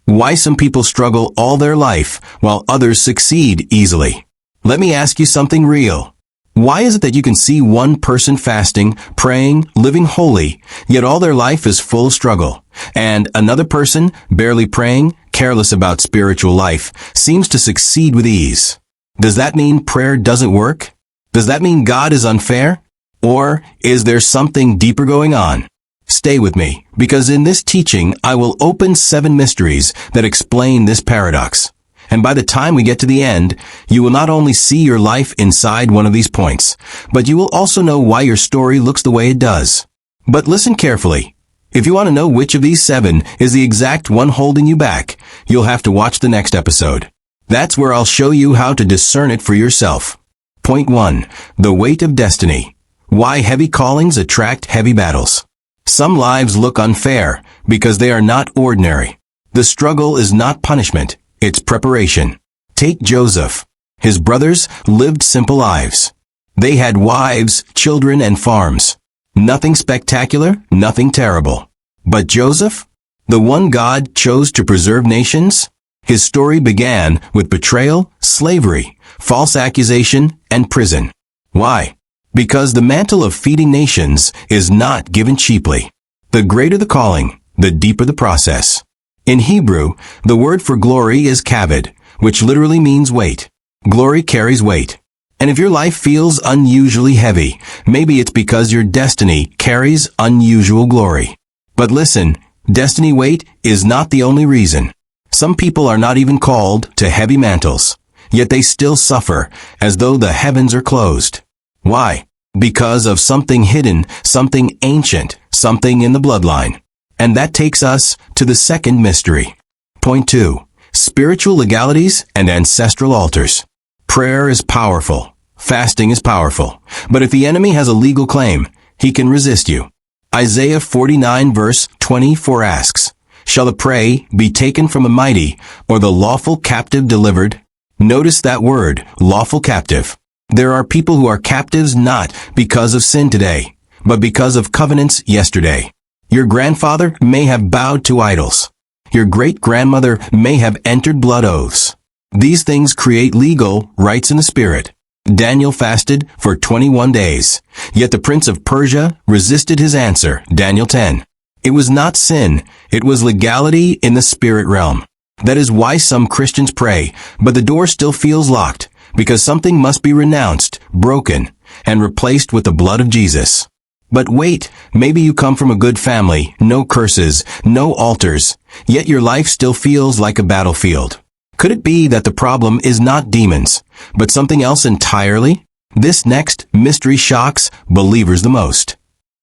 Why some people struggle all their life while others succeed easily. Let me ask you something real. Why is it that you can see one person fasting, praying, living holy, yet all their life is full of struggle, and another person, barely praying, careless about spiritual life, seems to succeed with ease? Does that mean prayer doesn't work? Does that mean God is unfair? Or is there something deeper going on? Stay with me, because in this teaching I will open 7 mysteries that explain this paradox. And by the time we get to the end, you will not only see your life inside one of these points, but you will also know why your story looks the way it does. But listen carefully. If you want to know which of these 7 is the exact one holding you back, you'll have to watch the next episode. That's where I'll show you how to discern it for yourself. Point 1. The weight of destiny. Why heavy callings attract heavy battles. Some lives look unfair because they are not ordinary. The struggle is not punishment. It's preparation. Take Joseph. His brothers lived simple lives. They had wives, children, and farms. Nothing spectacular, nothing terrible. But Joseph, the one God chose to preserve nations, his story began with betrayal, slavery, false accusation, and prison. Why? Because the mantle of feeding nations is not given cheaply. The greater the calling, the deeper the process. In Hebrew, the word for glory is kavod, which literally means weight. Glory carries weight. And if your life feels unusually heavy, maybe it's because your destiny carries unusual glory. But listen, destiny weight is not the only reason. Some people are not even called to heavy mantles, yet they still suffer as though the heavens are closed. Why? Because of something hidden, something ancient, something in the bloodline. And that takes us to the second mystery. Point 2. Spiritual legalities and ancestral altars. Prayer is powerful. Fasting is powerful. But if the enemy has a legal claim, he can resist you. Isaiah 49 verse 24 asks, "Shall the prey be taken from the mighty, or the lawful captive delivered?" Notice that word, lawful captive. There are people who are captives not because of sin today, but because of covenants yesterday. Your grandfather may have bowed to idols. Your great-grandmother may have entered blood oaths. These things create legal rights in the spirit. Daniel fasted for 21 days, yet the prince of Persia resisted his answer, Daniel 10. It was not sin, it was legality in the spirit realm. That is why some Christians pray, but the door still feels locked, because something must be renounced, broken, and replaced with the blood of Jesus. But wait, maybe you come from a good family, no curses, no altars, yet your life still feels like a battlefield. Could it be that the problem is not demons, but something else entirely? This next mystery shocks believers the most.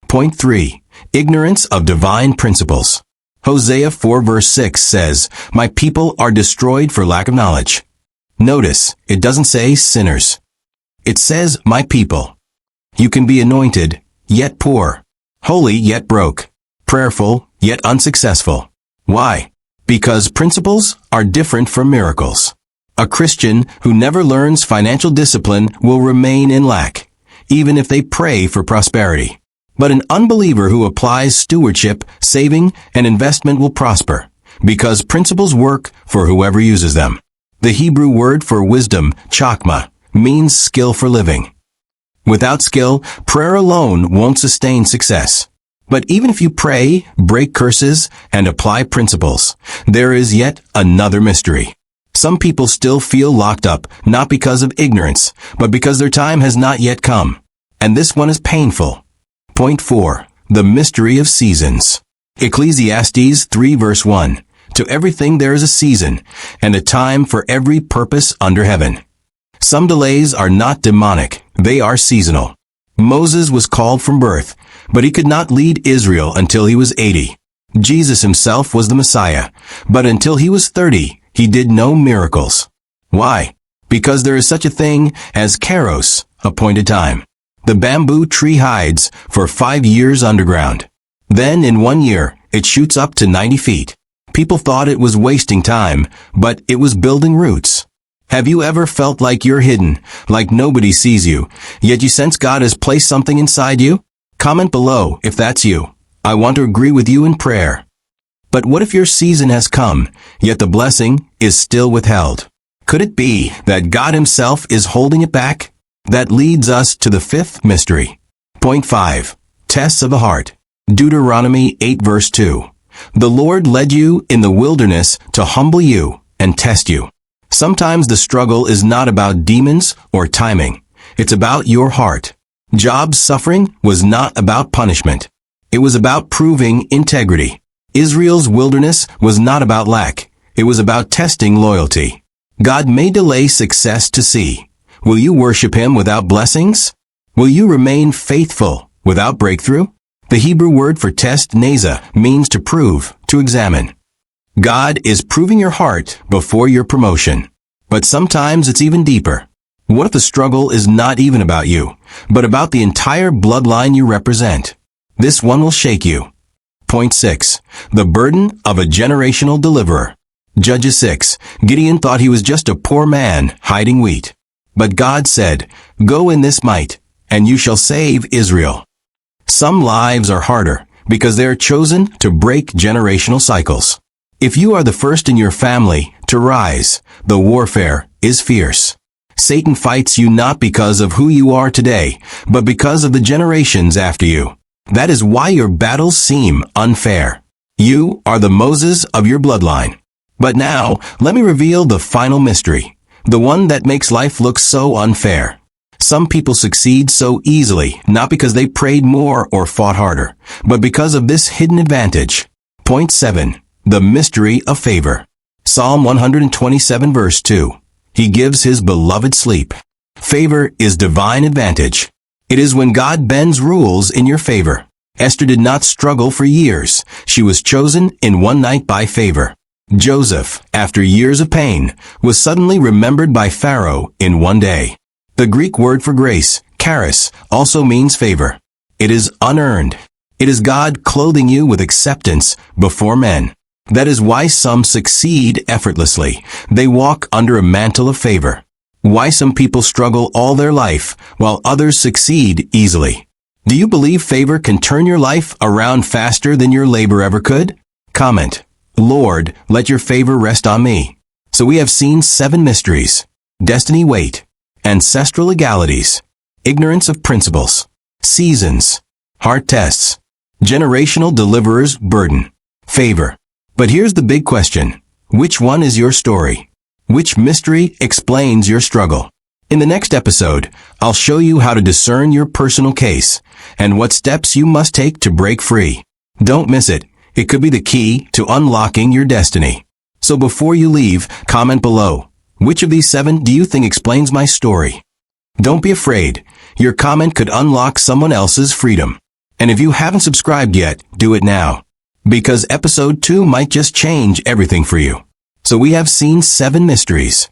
Point 3. Ignorance of divine principles. Hosea 4 verse 6 says, "My people are destroyed for lack of knowledge." Notice, it doesn't say sinners. It says, "my people." You can be anointed, yet poor, holy yet broke, prayerful yet unsuccessful. Why? Because principles are different from miracles. A Christian who never learns financial discipline will remain in lack, even if they pray for prosperity. But an unbeliever who applies stewardship, saving, and investment will prosper, because principles work for whoever uses them. The Hebrew word for wisdom, chakma, means skill for living. Without skill, prayer alone won't sustain success. But even if you pray, break curses, and apply principles, there is yet another mystery. Some people still feel locked up, not because of ignorance, but because their time has not yet come. And this one is painful. Point 4. The mystery of seasons. Ecclesiastes 3 verse 1. To everything there is a season, and a time for every purpose under heaven. Some delays are not demonic, they are seasonal. Moses was called from birth, but he could not lead Israel until he was 80. Jesus himself was the Messiah, but until he was 30, he did no miracles. Why? Because there is such a thing as kairos, appointed time. The bamboo tree hides for 5 years underground. Then in 1 year, it shoots up to 90 feet. People thought it was wasting time, but it was building roots. Have you ever felt like you're hidden, like nobody sees you, yet you sense God has placed something inside you? Comment below if that's you. I want to agree with you in prayer. But what if your season has come, yet the blessing is still withheld? Could it be that God Himself is holding it back? That leads us to the fifth mystery. Point 5. Tests of the heart. Deuteronomy 8 verse 2. The Lord led you in the wilderness to humble you and test you. Sometimes the struggle is not about demons or timing. It's about your heart. Job's suffering was not about punishment. It was about proving integrity. Israel's wilderness was not about lack. It was about testing loyalty. God may delay success to see. Will you worship Him without blessings? Will you remain faithful without breakthrough? The Hebrew word for test, neza, means to prove, to examine. God is proving your heart before your promotion. But sometimes it's even deeper. What if the struggle is not even about you, but about the entire bloodline you represent? This one will shake you. Point 6. The burden of a generational deliverer. Judges 6. Gideon thought he was just a poor man hiding wheat. But God said, "Go in this might, and you shall save Israel." Some lives are harder because they are chosen to break generational cycles. If you are the first in your family to rise, the warfare is fierce. Satan fights you not because of who you are today, but because of the generations after you. That is why your battles seem unfair. You are the Moses of your bloodline. But now, let me reveal the final mystery, the one that makes life look so unfair. Some people succeed so easily, not because they prayed more or fought harder, but because of this hidden advantage. Point 7. The mystery of favor. Psalm 127 verse 2. He gives His beloved sleep. Favor is divine advantage. It is when God bends rules in your favor. Esther did not struggle for years. She was chosen in one night by favor. Joseph, after years of pain, was suddenly remembered by Pharaoh in one day. The Greek word for grace, charis, also means favor. It is unearned. It is God clothing you with acceptance before men. That is why some succeed effortlessly. They walk under a mantle of favor. Why some people struggle all their life, while others succeed easily. Do you believe favor can turn your life around faster than your labor ever could? Comment, Lord, let your favor rest on me. So we have seen 7 mysteries. Destiny weight, ancestral legalities, ignorance of principles, seasons, heart tests, generational deliverer's burden, favor. But here's the big question. Which one is your story? Which mystery explains your struggle? In the next episode, I'll show you how to discern your personal case and what steps you must take to break free. Don't miss it. It could be the key to unlocking your destiny. So before you leave, comment below. Which of these 7 do you think explains my story? Don't be afraid. Your comment could unlock someone else's freedom. And if you haven't subscribed yet, do it now. Because episode 2 might just change everything for you. So we have seen 7 mysteries.